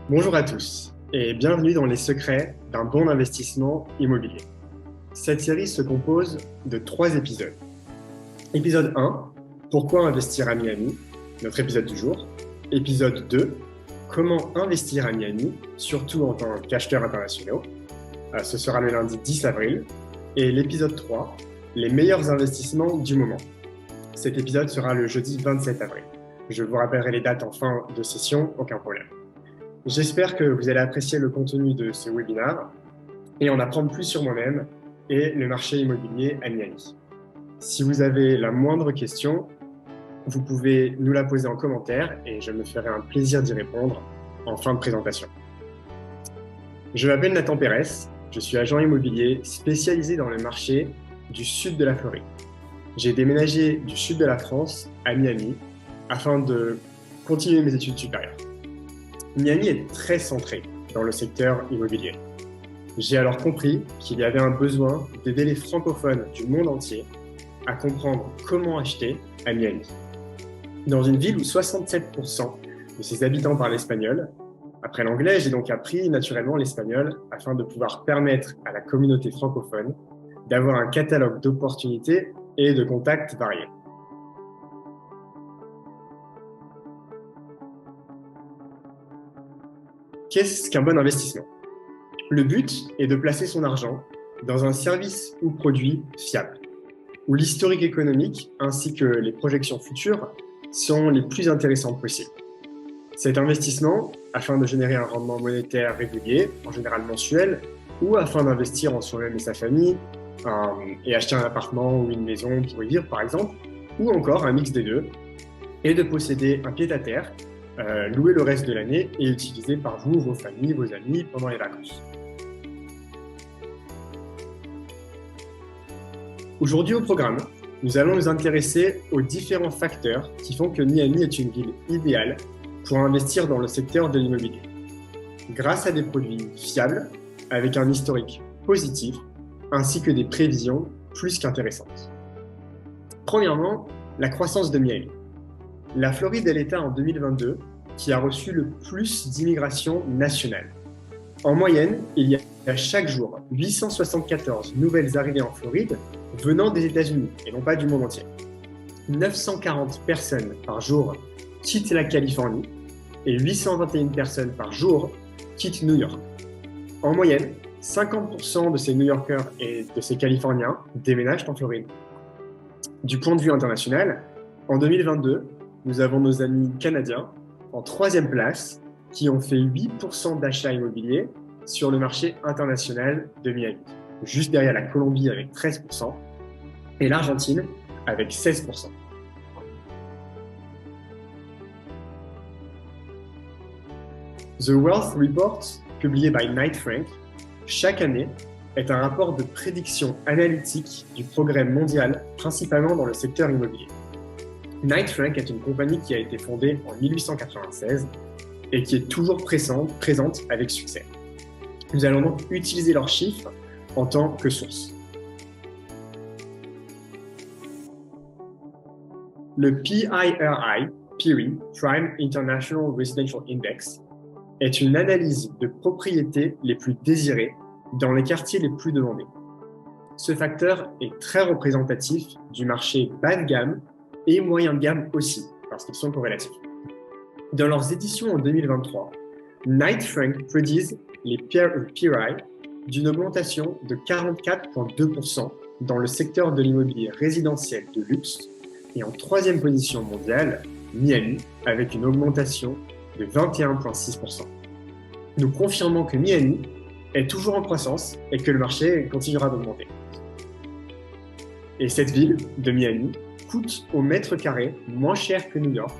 Bonjour à tous et bienvenue dans les secrets d'un bon investissement immobilier. Cette série se compose de 3 épisodes. Épisode 1, pourquoi investir à Miami, notre épisode du jour. Épisode 2, comment investir à Miami, surtout en tant qu'acheteur international. Ce sera le lundi 10 avril. Et l'épisode 3, les meilleurs investissements du moment. Cet épisode sera le jeudi 27 avril. Je vous rappellerai les dates en fin de session, aucun problème. J'espère que vous allez apprécier le contenu de ce webinaire et en apprendre plus sur moi-même et le marché immobilier à Miami. Si vous avez la moindre question, vous pouvez nous la poser en commentaire et je me ferai un plaisir d'y répondre en fin de présentation. Je m'appelle Nathan Pérez, je suis agent immobilier spécialisé dans le marché du sud de la Floride. J'ai déménagé du sud de la France à Miami afin de continuer mes études supérieures. Miami est très centré dans le secteur immobilier. J'ai alors compris qu'il y avait un besoin d'aider les francophones du monde entier à comprendre comment acheter à Miami. Dans une ville où 67% de ses habitants parlent espagnol, après l'anglais, j'ai donc appris naturellement l'espagnol afin de pouvoir permettre à la communauté francophone d'avoir un catalogue d'opportunités et de contacts variés. Qu'est-ce qu'un bon investissement ? Le but est de placer son argent dans un service ou produit fiable, où l'historique économique ainsi que les projections futures sont les plus intéressantes possibles. Cet investissement, afin de générer un rendement monétaire régulier, en général mensuel, ou afin d'investir en soi-même et sa famille, et acheter un appartement ou une maison pour y vivre par exemple, ou encore un mix des deux, et de posséder un pied-à-terre, loué le reste de l'année et utilisé par vous, vos familles, vos amis pendant les vacances. Aujourd'hui au programme, nous allons nous intéresser aux différents facteurs qui font que Miami est une ville idéale pour investir dans le secteur de l'immobilier. Grâce à des produits fiables, avec un historique positif, ainsi que des prévisions plus qu'intéressantes. Premièrement, la croissance de Miami. La Floride est l'État en 2022 qui a reçu le plus d'immigration nationale. En moyenne, il y a chaque jour 874 nouvelles arrivées en Floride venant des États-Unis et non pas du monde entier. 940 personnes par jour quittent la Californie et 821 personnes par jour quittent New York. En moyenne, 50% de ces New-Yorkers et de ces Californiens déménagent en Floride. Du point de vue international, en 2022, nous avons nos amis canadiens en 3e place qui ont fait 8% d'achats immobiliers sur le marché international de Miami, juste derrière la Colombie avec 13% et l'Argentine avec 16%. The Wealth Report, publié by Knight Frank, chaque année est un rapport de prédiction analytique du progrès mondial, principalement dans le secteur immobilier. Knight Frank est une compagnie qui a été fondée en 1896 et qui est toujours présente avec succès. Nous allons donc utiliser leurs chiffres en tant que source. Le PIRI, PIRI, Prime International Residential Index, est une analyse de propriétés les plus désirées dans les quartiers les plus demandés. Ce facteur est très représentatif du marché bas de gamme et moyen de gamme aussi, parce qu'ils sont corrélatifs. Dans leurs éditions en 2023, Knight Frank prédisent les PIRI d'une augmentation de 44,2% dans le secteur de l'immobilier résidentiel de luxe et en 3e position mondiale, Miami, avec une augmentation de 21,6%. Nous confirmons que Miami est toujours en croissance et que le marché continuera d'augmenter. Et cette ville de Miami coûte au mètre carré moins cher que New York,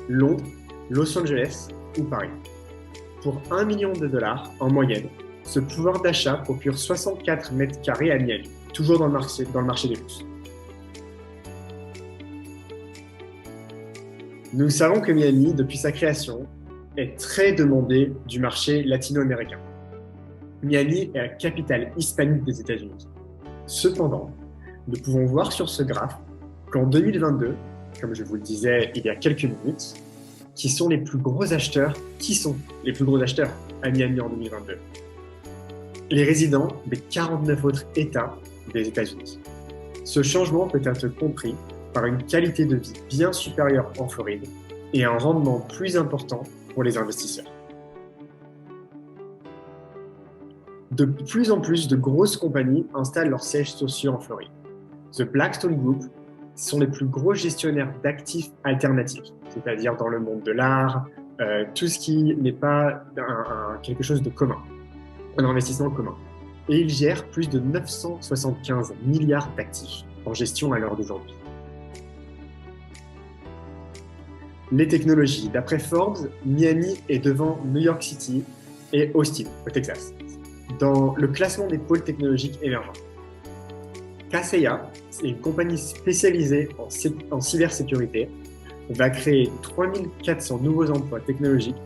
Londres, Los Angeles ou Paris. Pour $1 million en moyenne, ce pouvoir d'achat procure 64 mètres carrés à Miami, toujours dans le marché des luxe. Nous savons que Miami, depuis sa création, est très demandé du marché latino-américain. Miami est la capitale hispanique des États-Unis. Cependant, nous pouvons voir sur ce graphe qu'en 2022, comme je vous le disais il y a quelques minutes, qui sont les plus gros acheteurs. Qui sont les plus gros acheteurs à Miami en 2022? Les résidents des 49 autres États des États-Unis. Ce changement peut être compris par une qualité de vie bien supérieure en Floride et un rendement plus important pour les investisseurs. De plus en plus de grosses compagnies installent leurs sièges sociaux en Floride. The Blackstone Group sont les plus gros gestionnaires d'actifs alternatifs, c'est-à-dire dans le monde de l'art, tout ce qui n'est pas quelque chose de commun, un investissement commun. Et ils gèrent plus de 975 milliards d'actifs en gestion à l'heure d'aujourd'hui. Les technologies. D'après Forbes, Miami est devant New York City et Austin, au Texas, dans le classement des pôles technologiques émergents. Kaseya, c'est une compagnie spécialisée en cybersécurité, va créer 3400 nouveaux emplois technologiques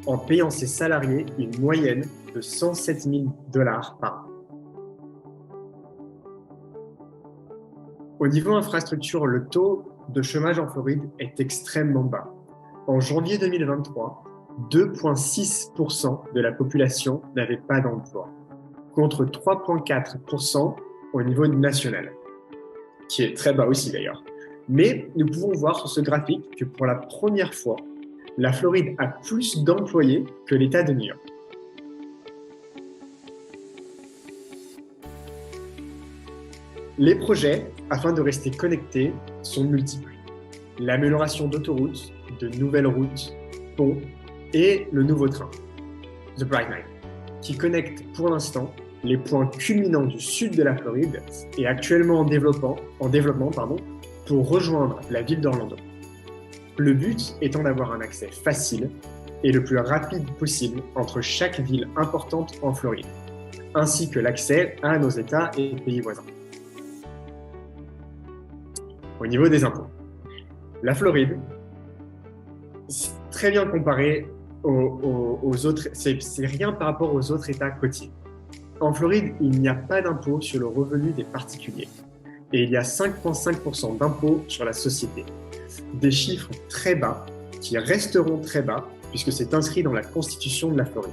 en payant ses salariés une moyenne de $107 000 par an. Au niveau infrastructure, le taux de chômage en Floride est extrêmement bas. En janvier 2023, 2,6% de la population n'avait pas d'emploi, contre 3,4% au niveau national, qui est très bas aussi d'ailleurs. Mais nous pouvons voir sur ce graphique que pour la première fois, la Floride a plus d'employés que l'État de New York. Les projets, afin de rester connectés, sont multiples. L'amélioration d'autoroutes, de nouvelles routes, ponts et le nouveau train, The Bright Line, qui connecte pour l'instant les points culminants du sud de la Floride et actuellement en développement pour rejoindre la ville d'Orlando. Le but étant d'avoir un accès facile et le plus rapide possible entre chaque ville importante en Floride, ainsi que l'accès à nos États et pays voisins. Au niveau des impôts, la Floride, c'est très bien comparé aux autres, c'est rien par rapport aux autres États côtiers. En Floride, il n'y a pas d'impôt sur le revenu des particuliers et il y a 5,5% d'impôt sur la société. Des chiffres très bas qui resteront très bas puisque c'est inscrit dans la Constitution de la Floride.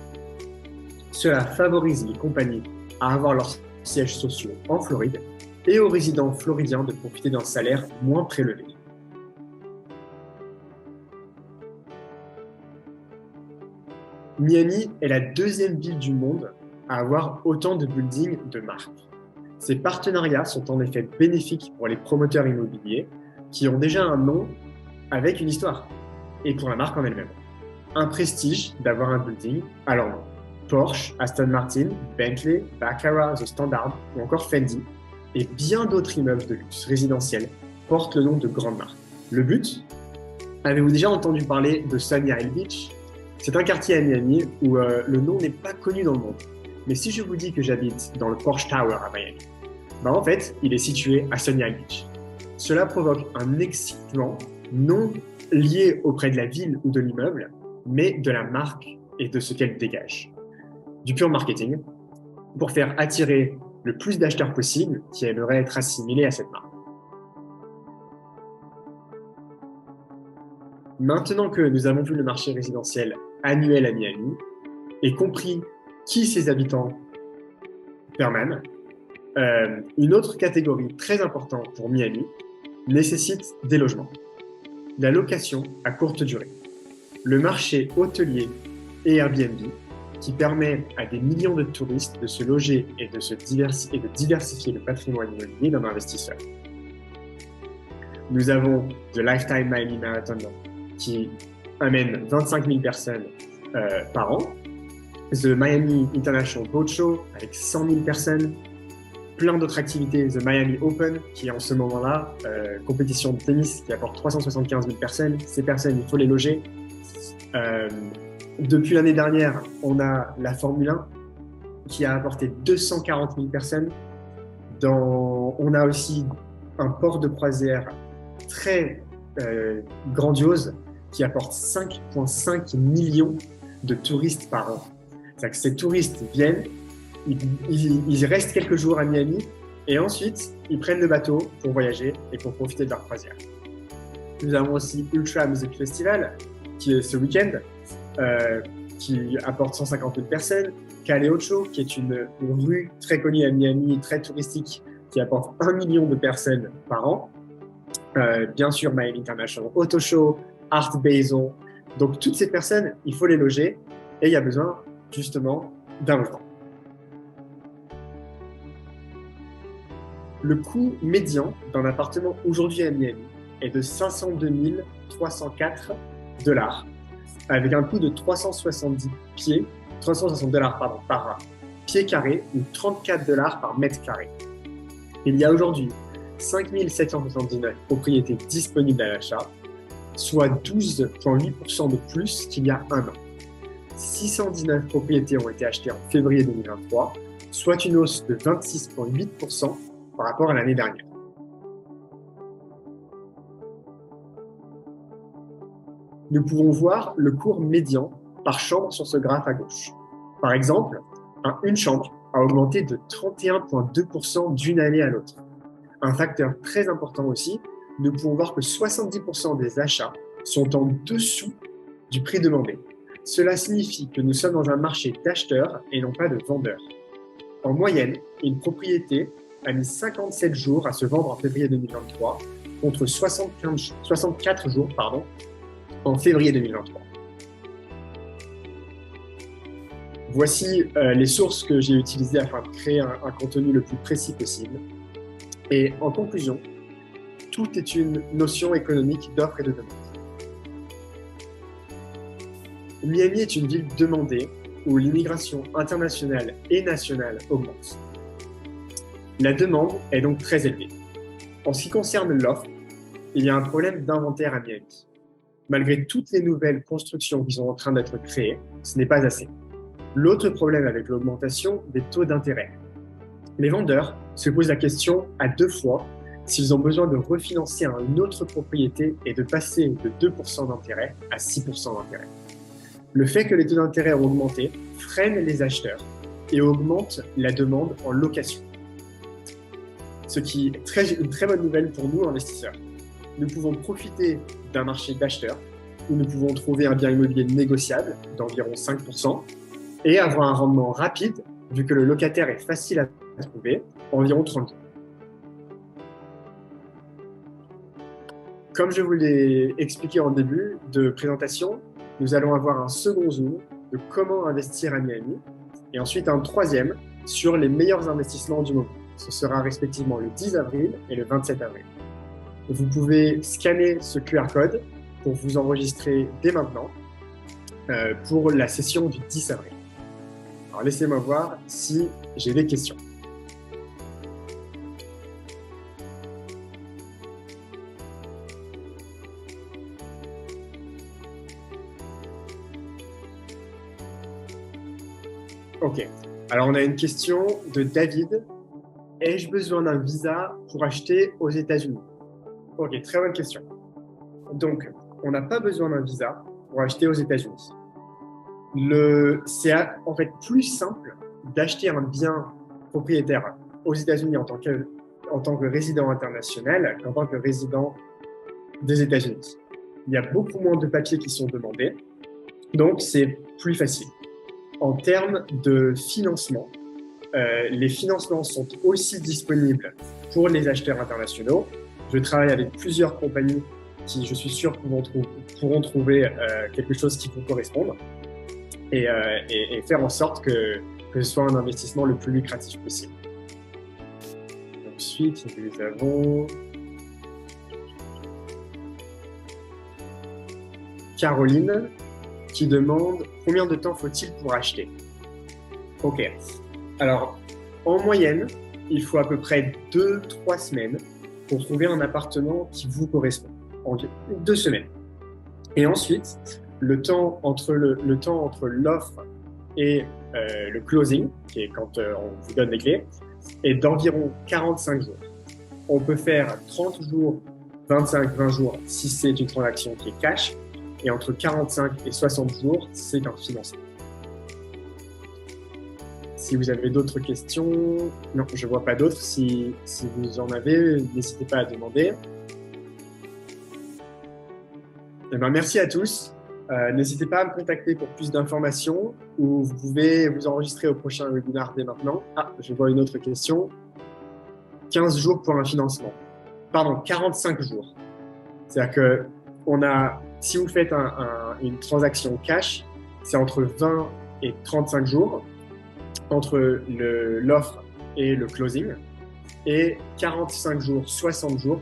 Cela favorise les compagnies à avoir leurs sièges sociaux en Floride et aux résidents floridiens de profiter d'un salaire moins prélevé. Miami est la deuxième ville du monde à avoir autant de buildings de marque. Ces partenariats sont en effet bénéfiques pour les promoteurs immobiliers qui ont déjà un nom avec une histoire et pour la marque en elle-même. Un prestige d'avoir un building à leur nom. Porsche, Aston Martin, Bentley, Baccarat, The Standard ou encore Fendi et bien d'autres immeubles de luxe résidentiels portent le nom de grandes marques. Le but? Avez-vous déjà entendu parler de Sunny Isle Beach? C'est un quartier à Miami où le nom n'est pas connu dans le monde. Mais si je vous dis que j'habite dans le Porsche Tower à Miami, en fait, il est situé à Sunny Isle Beach. Cela provoque un excitement non lié auprès de la ville ou de l'immeuble, mais de la marque et de ce qu'elle dégage. Du pur marketing, pour faire attirer le plus d'acheteurs possible qui aimeraient être assimilés à cette marque. Maintenant que nous avons vu le marché résidentiel annuel à Miami et compris qui ses habitants permanent, une autre catégorie très importante pour Miami nécessite des logements. La location à courte durée. Le marché hôtelier et Airbnb qui permet à des millions de touristes de se loger et de diversifier le patrimoine immobilier d'un investisseur. Nous avons The Lifetime Miami Marathon qui amène 25 000 personnes par an. The Miami International Boat Show avec 100 000 personnes. Plein d'autres activités. The Miami Open qui est en ce moment-là, compétition de tennis qui apporte 375 000 personnes. Ces personnes, il faut les loger. Depuis l'année dernière, on a la Formule 1 qui a apporté 240 000 personnes. On a aussi un port de croisière très grandiose qui apporte 5,5 millions de touristes par an. C'est-à-dire que ces touristes viennent, ils restent quelques jours à Miami et ensuite ils prennent le bateau pour voyager et pour profiter de leur croisière. Nous avons aussi Ultra Music Festival qui est ce week-end, qui apporte 150 000 personnes. Calle Ocho, qui est une rue très connue à Miami, très touristique, qui apporte 1 million de personnes par an. Bien sûr, Miami International Auto Show, Art Basel. Donc, toutes ces personnes, il faut les loger et il y a besoin, justement, d'un logement. Le coût médian d'un appartement aujourd'hui à Miami est de 502 304 $, avec un coût de 360 $ par pied carré ou 34 $ par mètre carré. Il y a aujourd'hui 5 779 propriétés disponibles à l'achat, soit 12,8% de plus qu'il y a un an. 619 propriétés ont été achetées en février 2023, soit une hausse de 26,8% par rapport à l'année dernière. Nous pouvons voir le cours médian par chambre sur ce graphe à gauche. Par exemple, une chambre a augmenté de 31,2% d'une année à l'autre. Un facteur très important aussi, nous pouvons voir que 70% des achats sont en dessous du prix demandé. Cela signifie que nous sommes dans un marché d'acheteurs et non pas de vendeurs. En moyenne, une propriété a mis 57 jours à se vendre en février 2023 contre 64 jours en février 2023. Voici les sources que j'ai utilisées afin de créer un contenu le plus précis possible. Et en conclusion, tout est une notion économique d'offre et de demande. Miami est une ville demandée où l'immigration internationale et nationale augmente. La demande est donc très élevée. En ce qui concerne l'offre, il y a un problème d'inventaire à Miami. Malgré toutes les nouvelles constructions qui sont en train d'être créées, ce n'est pas assez. L'autre problème avec l'augmentation des taux d'intérêt. Les vendeurs se posent la question à 2 fois s'ils ont besoin de refinancer une autre propriété et de passer de 2% d'intérêt à 6% d'intérêt. Le fait que les taux d'intérêt ont augmenté freine les acheteurs et augmente la demande en location. Ce qui est une très bonne nouvelle pour nous, investisseurs. Nous pouvons profiter d'un marché d'acheteurs où nous pouvons trouver un bien immobilier négociable d'environ 5% et avoir un rendement rapide vu que le locataire est facile à trouver, environ 30 jours. Comme je vous l'ai expliqué en début de présentation, nous allons avoir un second zoom de comment investir à Miami et ensuite un troisième sur les meilleurs investissements du moment. Ce sera respectivement le 10 avril et le 27 avril. Vous pouvez scanner ce QR code pour vous enregistrer dès maintenant pour la session du 10 avril. Alors laissez-moi voir si j'ai des questions. Ok, alors on a une question de David. Ai-je besoin d'un visa pour acheter aux États-Unis? Ok, très bonne question. Donc, on n'a pas besoin d'un visa pour acheter aux États-Unis. C'est en fait plus simple d'acheter un bien propriétaire aux États-Unis en tant que résident international qu'en tant que résident des États-Unis. Il y a beaucoup moins de papiers qui sont demandés, donc c'est plus facile. En termes de financement, les financements sont aussi disponibles pour les acheteurs internationaux. Je travaille avec plusieurs compagnies qui, je suis sûr, pourront trouver quelque chose qui vous corresponde et faire en sorte que ce soit un investissement le plus lucratif possible. Ensuite, nous avons Caroline qui demande combien de temps faut-il pour acheter? Ok. Alors, en moyenne, il faut à peu près 2-3 semaines pour trouver un appartement qui vous correspond. En 2 semaines. Et ensuite, le temps entre l'offre et le closing, qui est quand on vous donne les clés, est d'environ 45 jours. On peut faire 30 jours, 25-20 jours si c'est une transaction qui est cash, et entre 45 et 60 jours si c'est un financement. Si vous avez d'autres questions, non, je ne vois pas d'autres. Si vous en avez, n'hésitez pas à demander. Eh bien, merci à tous N'hésitez pas à me contacter pour plus d'informations ou vous pouvez vous enregistrer au prochain webinaire dès maintenant. Ah, je vois une autre question. 15 jours pour un financement. Pardon, 45 jours. C'est-à-dire que si vous faites une transaction cash, c'est entre 20 et 35 jours entre l'offre et le closing, et 60 jours,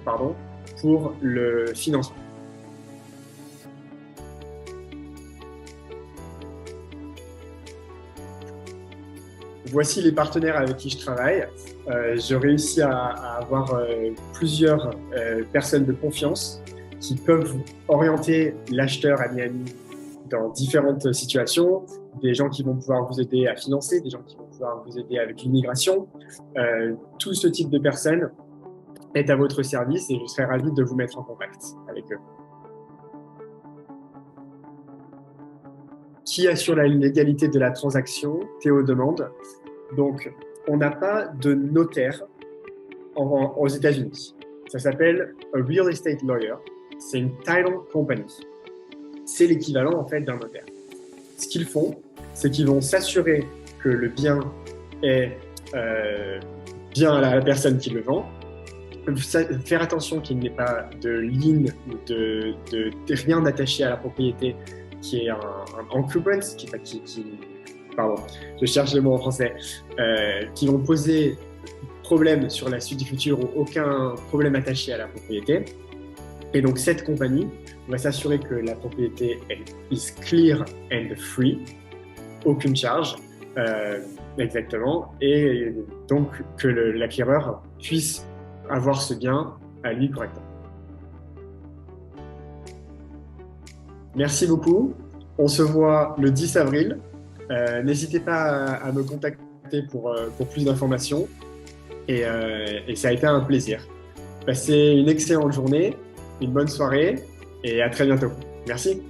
pour le financement. Voici les partenaires avec qui je travaille. J'ai réussi à avoir plusieurs personnes de confiance qui peuvent orienter l'acheteur à Miami dans différentes situations, des gens qui vont pouvoir vous aider à financer, des gens qui vont pouvoir vous aider avec l'immigration. Tout ce type de personnes est à votre service et je serai ravi de vous mettre en contact avec eux. Qui assure la légalité de la transaction? Théo demande. Donc, on n'a pas de notaire aux États-Unis. Ça s'appelle a real estate lawyer. C'est une title company. C'est l'équivalent en fait d'un notaire. Ce qu'ils font, c'est qu'ils vont s'assurer que le bien est bien à la personne qui le vend, faire attention qu'il n'y ait pas de ligne ou de rien attaché à la propriété qui est un encumbrance, pardon, je cherche le mot en français, qui vont poser problème sur la suite du futur ou aucun problème attaché à la propriété. Et donc cette compagnie va s'assurer que la propriété is clear and free, aucune charge, exactement, et donc que l'acquéreur puisse avoir ce bien à lui correctement. Merci beaucoup. On se voit le 10 avril. N'hésitez pas à me contacter pour plus d'informations. Et ça a été un plaisir. Passez une excellente journée, une bonne soirée et à très bientôt. Merci.